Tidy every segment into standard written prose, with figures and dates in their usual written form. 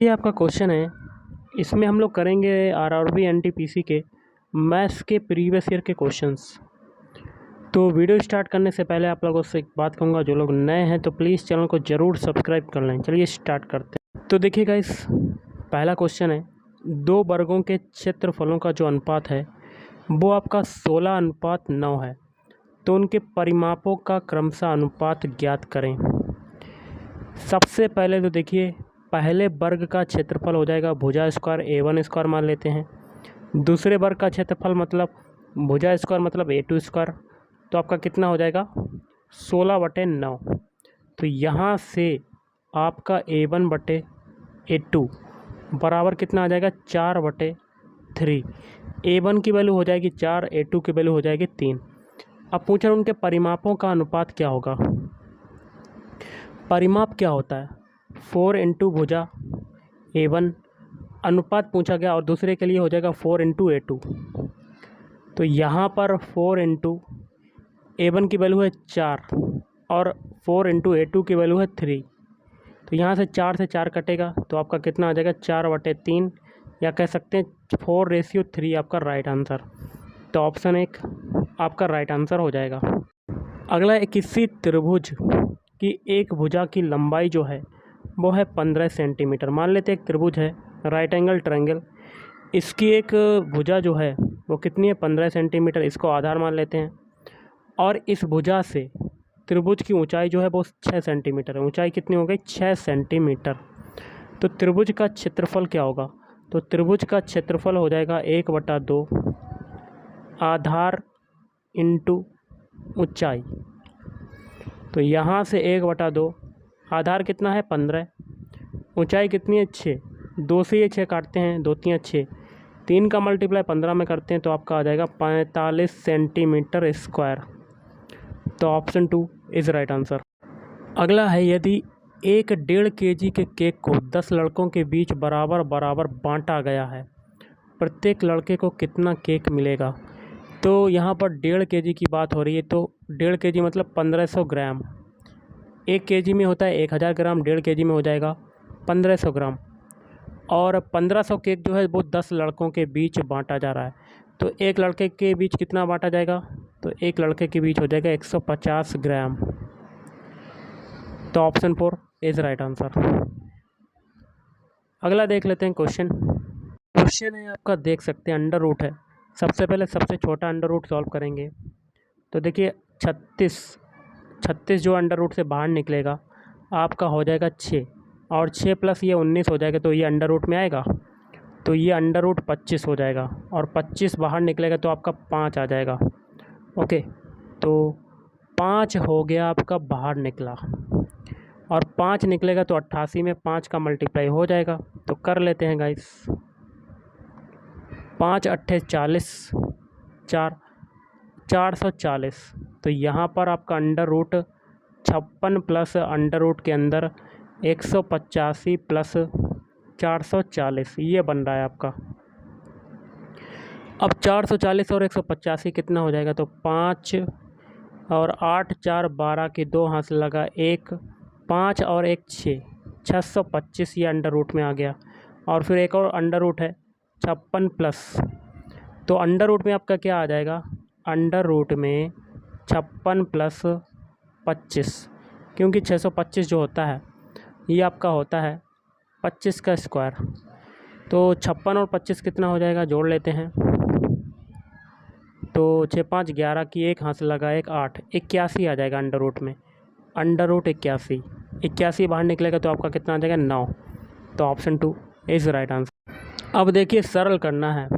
ये आपका क्वेश्चन है। इसमें हम लोग करेंगे आरआरबी एनटीपीसी के मैथ्स के प्रीवियस ईयर के क्वेश्चंस। तो वीडियो स्टार्ट करने से पहले आप लोगों से एक बात कहूँगा, जो लोग नए हैं तो प्लीज़ चैनल को ज़रूर सब्सक्राइब कर लें। चलिए स्टार्ट करते हैं। तो देखिए गाइस, पहला क्वेश्चन है, दो वर्गों के क्षेत्रफलों का जो अनुपात है वो आपका 16:9 है। तो उनके परिमापों का क्रमशः अनुपात ज्ञात करें। सबसे पहले तो देखिए, पहले वर्ग का क्षेत्रफल हो जाएगा भुजा स्क्वायर A1 स्क्वायर मान लेते हैं। दूसरे वर्ग का क्षेत्रफल मतलब भुजा स्क्वायर मतलब A2 स्क्वायर। तो आपका कितना हो जाएगा 16/9। तो यहाँ से आपका A1/A2 बराबर कितना आ जाएगा 4/3। A1 की वैल्यू हो जाएगी 4, A2 की वैल्यू हो जाएगी 3। अब पूछ रहे उनके परिमापों का अनुपात क्या होगा। परिमाप क्या होता है 4 इंटू भुजा A1 अनुपात पूछा गया, और दूसरे के लिए हो जाएगा 4 इंटू A2। तो यहाँ पर 4 इंटू A1 की वैल्यू है 4 और 4 इंटू A2 की वैल्यू है 3। तो यहाँ से 4 से 4 कटेगा तो आपका कितना आ जाएगा 4/3, या कह सकते हैं 4:3 आपका राइट आंसर। तो ऑप्शन 1 आपका राइट आंसर हो जाएगा। अगला है, किसी त्रिभुज की एक भुजा की लंबाई जो है वो है 15 सेंटीमीटर। मान लेते हैं एक त्रिभुज है राइट एंगल ट्रायंगल, इसकी एक भुजा जो है वो कितनी है 15 सेंटीमीटर, इसको आधार मान लेते हैं। और इस भुजा से त्रिभुज की ऊंचाई जो है वो 6 सेंटीमीटर है। ऊंचाई कितनी हो गई 6 सेंटीमीटर। तो त्रिभुज का क्षेत्रफल क्या होगा, तो त्रिभुज का क्षेत्रफल हो जाएगा 1/2 आधार इंटू ऊंचाई। तो यहाँ से 1/2 आधार कितना है 15, ऊंचाई कितनी है 6, 2 से ये 6 काटते हैं, 2 3 6, 3 का मल्टीप्लाई 15 में करते हैं तो आपका आ जाएगा 45 सेंटीमीटर स्क्वायर। तो ऑप्शन 2 इज़ राइट आंसर। अगला है, यदि एक 1.5 kg के केक को 10 लड़कों के बीच बराबर बराबर बांटा गया है, प्रत्येक लड़के को कितना केक मिलेगा। तो यहाँ पर 1.5 kg की बात हो रही है। तो 1.5 kg मतलब 1500 ग्राम। 1 kg में होता है 1000 ग्राम, 1.5 kg में हो जाएगा 1500 ग्राम। और 1500 केक जो है वो 10 लड़कों के बीच बांटा जा रहा है। तो एक लड़के के बीच कितना बांटा जाएगा, तो एक लड़के के बीच हो जाएगा 150 ग्राम। तो ऑप्शन 4 इज़ राइट आंसर। अगला देख लेते हैं क्वेश्चन। क्वेश्चन है आपका, देख सकते हैं अंडर रूट है। सबसे पहले सबसे छोटा अंडर रूट सॉल्व करेंगे। तो देखिए 36 जो अंडर रूट से बाहर निकलेगा आपका हो जाएगा 6, और 6 प्लस ये 19 हो जाएगा। तो ये अंडर रूट में आएगा, तो ये अंडर रूट 25 हो जाएगा, और 25 बाहर निकलेगा तो आपका 5 आ जाएगा। ओके, तो 5 हो गया आपका बाहर निकला, और 5 निकलेगा तो 88 में 5 का मल्टीप्लाई हो जाएगा। तो कर लेते हैं गाइस, 5 8 40, 440। तो यहाँ पर आपका under root 56 plus under root के अंदर 185 प्लस 440 ये बन रहा है आपका। अब 440 और 185 कितना हो जाएगा, तो 5 और 8 4 12 के 2 हाथ से लगा 1, 5 और 1 6, 625 ये अंडर रूट में आ गया। और फिर एक और अंडर रूट है 56 प्लस, तो अंडर रूट में आपका क्या आ जाएगा, अंडर रूट में 56 प्लस 25, क्योंकि 625 जो होता है ये आपका होता है 25 का स्क्वायर। तो 56 और 25 कितना हो जाएगा, जोड़ लेते हैं। तो 6 5 11 की 1 हाथ से लगा 1 8, 81 आ जाएगा अंडर रूट में। अंडर रूट 81 बाहर निकलेगा तो आपका कितना आ जाएगा 9। तो ऑप्शन 2 इज़ राइट आंसर। अब देखिए सरल करना है,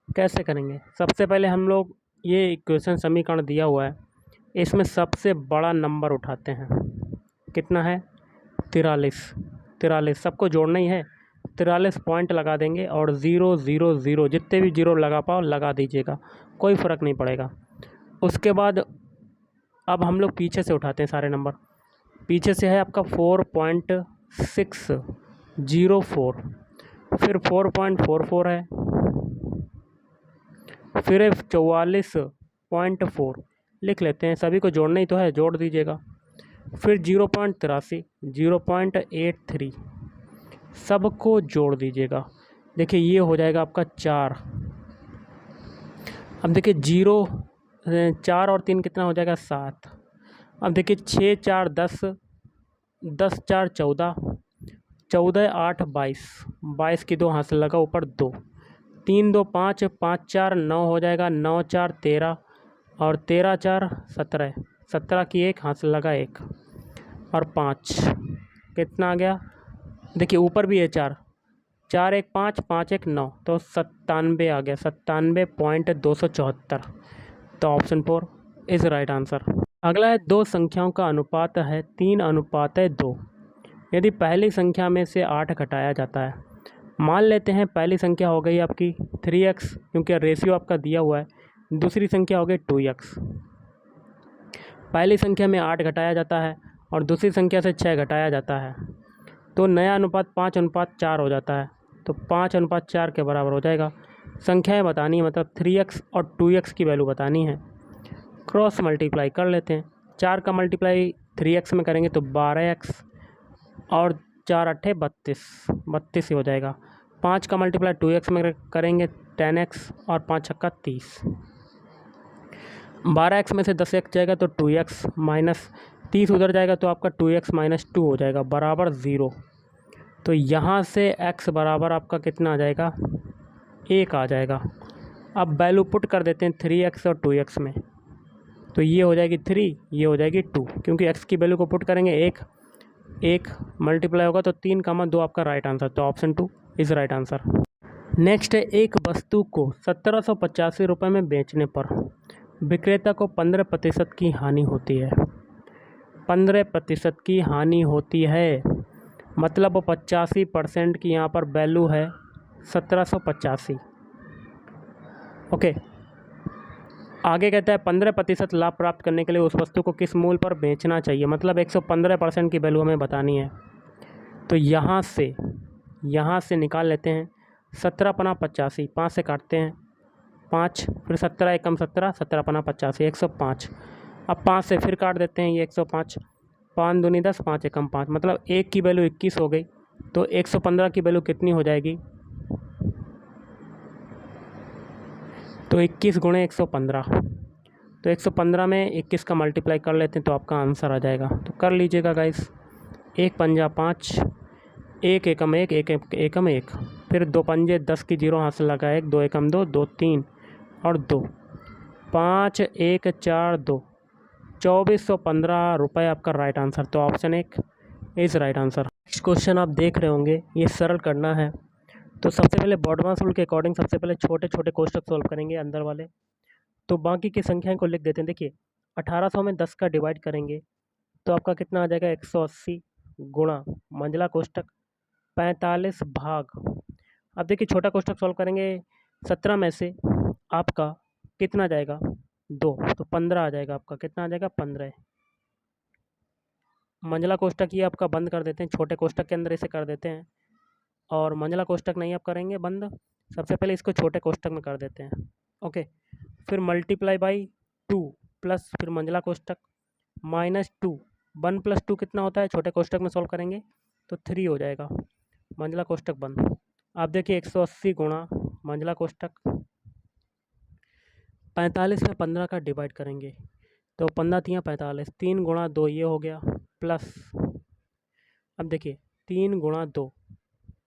कैसे करेंगे। सबसे पहले हम लोग ये इक्वेशन समीकरण दिया हुआ है, इसमें सबसे बड़ा नंबर उठाते हैं। कितना है 43, सबको जोड़ना ही है। 43 पॉइंट लगा देंगे, और 0 0 0 जितने भी जीरो लगा पाओ लगा दीजिएगा, कोई फ़र्क नहीं पड़ेगा। उसके बाद अब हम लोग पीछे से उठाते हैं सारे नंबर। पीछे से है आपका 4.604, फिर 4.44 है, फिर 44.4 लिख लेते हैं, सभी को जोड़ना ही तो है, जोड़ दीजिएगा। फिर 0.83, 0.83, सबको जोड़ दीजिएगा। देखिए ये हो जाएगा आपका 4। अब देखिए 0 4 और 3 कितना हो जाएगा 7। अब देखिए 6 4 10, 10 4 14, 14 8 22, 22 की 2 हासिल लगा ऊपर 2, 3 2 5, 5 4 9 हो जाएगा, 9 4 13 और 13 4 17, 17 की 1 हासिल लगा 1 और 5 कितना आ गया। देखिए ऊपर भी है 4, 4 1 5, 5 1 9, तो 97 आ गया, 97.274। तो ऑप्शन 4 इज़ राइट आंसर। अगला है दो संख्याओं का अनुपात है 3:2। यदि पहली संख्या में से 8 घटाया जाता है, मान लेते हैं पहली संख्या हो गई आपकी 3x, क्योंकि रेशियो आपका दिया हुआ है। दूसरी संख्या हो गई 2x। पहली संख्या में 8 घटाया जाता है और दूसरी संख्या से 6 घटाया जाता है, तो नया अनुपात 5:4 हो जाता है। तो 5:4 के बराबर हो जाएगा। संख्याएं बतानी है, मतलब 3x और 2x की वैल्यू बतानी है। क्रॉस मल्टीप्लाई कर लेते हैं। 4 का मल्टीप्लाई 3x में करेंगे तो 12x और 4 8 32, 32 ही हो जाएगा। 5 का मल्टीप्लाई 2x में करेंगे 10x और 5 छक्का 30। 12x में से 10x जाएगा तो 2x माइनस 30 उधर जाएगा तो आपका 2x माइनस 2 हो जाएगा बराबर 0। तो यहाँ से x बराबर आपका कितना आ जाएगा 1 आ जाएगा। अब वैल्यू पुट कर देते हैं 3x और 2x में, तो ये हो जाएगी 3, ये हो जाएगी 2, क्योंकि x की वैल्यू को पुट करेंगे 1 मल्टीप्लाई होगा तो 3,2 आपका राइट आंसर। तो option 2 is right answer. Next है, एक वस्तु को 1785 रुपये में बेचने पर विक्रेता को 15% की हानि होती है। 15% की हानि होती है, मतलब वो 85% की यहाँ पर वैल्यू है 1785। ओके, आगे कहता है 15% लाभ प्राप्त करने के लिए उस वस्तु को किस मूल्य पर बेचना चाहिए, मतलब 115% की वैल्यू हमें बतानी है। तो यहाँ से निकाल लेते हैं 17 पना 85, 5 से काटते हैं 5, फिर 17 एकम 17, 17 पना 85, 105। अब 5 से फिर काट देते हैं ये 105, 5 दूनी 10, 5 एकम 5, मतलब 1 की वैल्यू 21 हो गई। तो 115 की वैल्यू कितनी हो जाएगी, तो 21 गुणे 115। तो 115 में 21 का मल्टीप्लाई कर लेते हैं तो आपका आंसर आ जाएगा। तो कर लीजिएगा गाइस, 1 पंजा 5, 1 एकम 1, 1 एकम 1, फिर 2 पंजे 10 की 0 हासिल लगा 1, 2 एकम 2, 2 3 और 2, 5 1 4 2, 2415 रुपये आपका राइट आंसर। तो option 1 is right answer. Next question आप देख रहे होंगे, ये सरल करना है। तो सबसे पहले बॉडमास रूल के अकॉर्डिंग सबसे पहले छोटे छोटे कोष्टक सॉल्व करेंगे अंदर वाले, तो बाकी की संख्याएं को लिख देते हैं। देखिए 1800 में 10 का डिवाइड करेंगे तो आपका कितना आ जाएगा 180 गुणा मंझला कोष्टक 45 भाग। अब देखिए छोटा कोष्टक सॉल्व करेंगे, 17 में से आपका कितना जाएगा 2, तो 15 आ जाएगा आपका, कितना आ जाएगा 15। मंझला कोष्टक ये आपका बंद कर देते हैं, छोटे कोष्टक के अंदर इसे कर देते हैं, और मंझला कोष्टक नहीं आप करेंगे बंद, सबसे पहले इसको छोटे कोष्टक में कर देते हैं। ओके, फिर मल्टीप्लाई बाई 2 प्लस फिर मंझला कोष्टक -2, 1 + 2 कितना होता है, छोटे कोष्टक में सॉल्व करेंगे तो 3 हो जाएगा, मंझला कोष्टक बंद। आप देखिए 180 गुणा मंझला कोष्टक 45 में 15 का डिवाइड करेंगे तो 15 तियाँ 45, 3 गुणा 2 ये हो गया, प्लस अब देखिए 3 गुणा 2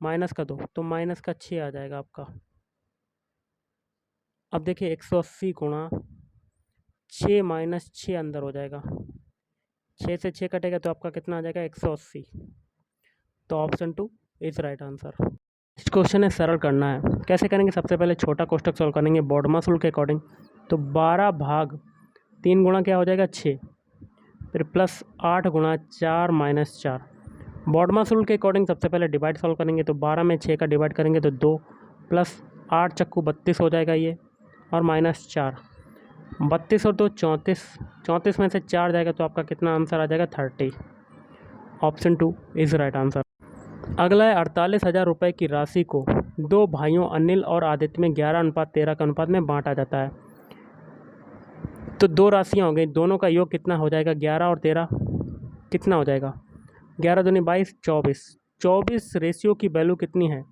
माइनस का 2 तो माइनस का 6 आ जाएगा आपका। अब देखिए 180 गुणा 6 माइनस 6 अंदर हो जाएगा, 6 से 6 कटेगा तो आपका कितना आ जाएगा 180। तो option 2 is right answer. Next question है, सरल करना है। कैसे करेंगे, सबसे पहले छोटा कोष्टक सॉल्व करेंगे बॉडमास रूल के अकॉर्डिंग। तो 12 भाग 3 गुणा क्या हो जाएगा 6, फिर प्लस 8 गुणा 4 माइनस 4। बॉडमास रूल के अकॉर्डिंग सबसे पहले डिवाइड सॉल्व करेंगे तो 12 में 6 का डिवाइड करेंगे तो 2 प्लस 8 चक्कू 32 हो जाएगा ये, और माइनस 4, 32 और 2 34, 34 में से 4 जाएगा तो आपका कितना आंसर आ जाएगा 30। Option 2 is right answer. अगला है 48,000 रुपये की राशि को दो भाइयों अनिल और आदित्य में 11:13 के अनुपात में बांटा जाता है। तो दो राशियाँ हो गई, दोनों का योग कितना हो जाएगा 11 और 13 कितना हो जाएगा, 11 दूनी 22, 24, 24 रेशियो की वैल्यू कितनी है?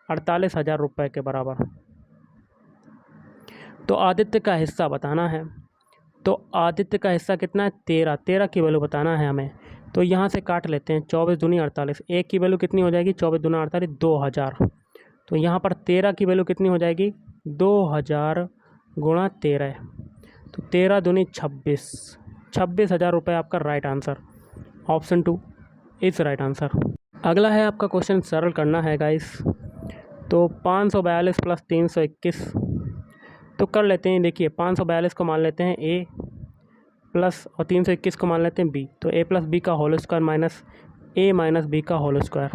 48,000 रुपये के बराबर। तो आदित्य का हिस्सा बताना है। तो आदित्य का हिस्सा कितना है? 13 की वैल्यू बताना है हमें। तो यहाँ से काट लेते हैं, 24 दूनी 48। एक की वैल्यू कितनी हो जाएगी? 24 दूना 48, 2000। तो यहाँ पर 13 की वैल्यू कितनी हो जाएगी? 2000 गुणा 13। तो 13 दूनी 26, 26,000 रुपये आपका right answer. Option 2 is right answer. अगला है आपका क्वेश्चन, सरल करना है गाइस। तो 542 प्लस 321, तो कर लेते हैं। देखिए 542 को मान लेते हैं ए प्लस, और 321 को मान लेते हैं बी। तो ए प्लस बी का whole square minus A minus B का whole square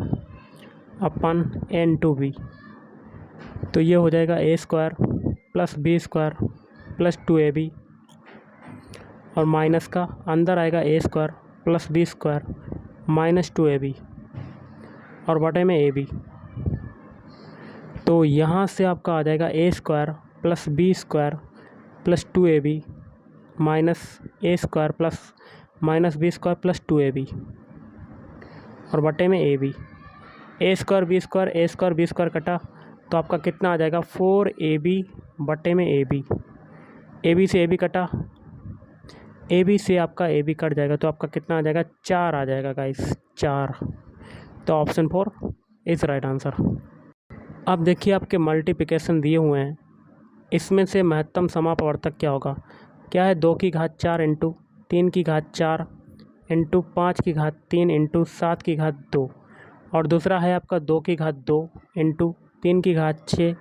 upon into B. तो ये हो जाएगा A square plus B square plus 2ab, और माइनस का अंदर आएगा A square plus B square minus 2ab, और बटे में ए बी। तो यहाँ से आपका आ जाएगा A square plus B square plus 2ab minus A square plus minus B square plus 2ab, और बटे में A B. A square B square, A square B square कटा, तो आपका कितना आ जाएगा? 4ab बटे में ए बी। ए बी से ए बी कटा, ए बी से आपका ए बी कट जाएगा, तो आपका कितना आ जाएगा? 4 आ जाएगा गाइस, 4। तो ऑप्शन 4 इज़ राइट आंसर। अब देखिए आपके मल्टीप्लिकेशन दिए हुए हैं, इसमें से महत्तम समापवर्तक क्या होगा? क्या है? 2 की घात 4 इंटू 3 की घात 4 इंटू 5 की घात 3 इंटू 7 की घात 2, और दूसरा है आपका 2 की घात 2 इंटू 3 की घात 6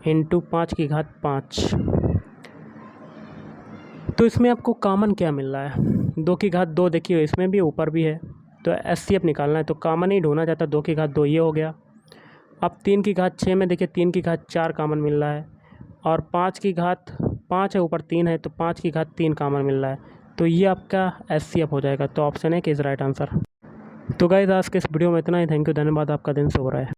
इंटू 5 की घात 5। तो इसमें आपको कॉमन क्या मिल रहा है? 2 की घात 2 देखिए इसमें भी ऊपर भी है, तो एचसीएफ निकालना है, तो कॉमन ही ढूंढना चाहता। 2 की घात 2 ये हो गया। अब 3 की घात 6 में देखिए 3 की घात 4 कॉमन मिल रहा है, और 5 की घात 5 है, ऊपर 3 है, तो 5 की घात 3 कॉमन मिल रहा है। तो ये आपका एचसीएफ हो जाएगा। तो ऑप्शन है कि इज़ राइट आंसर। तो गाइस आज के इस वीडियो में इतना ही। थैंक यू, धन्यवाद। आपका दिन शुभ रहा है।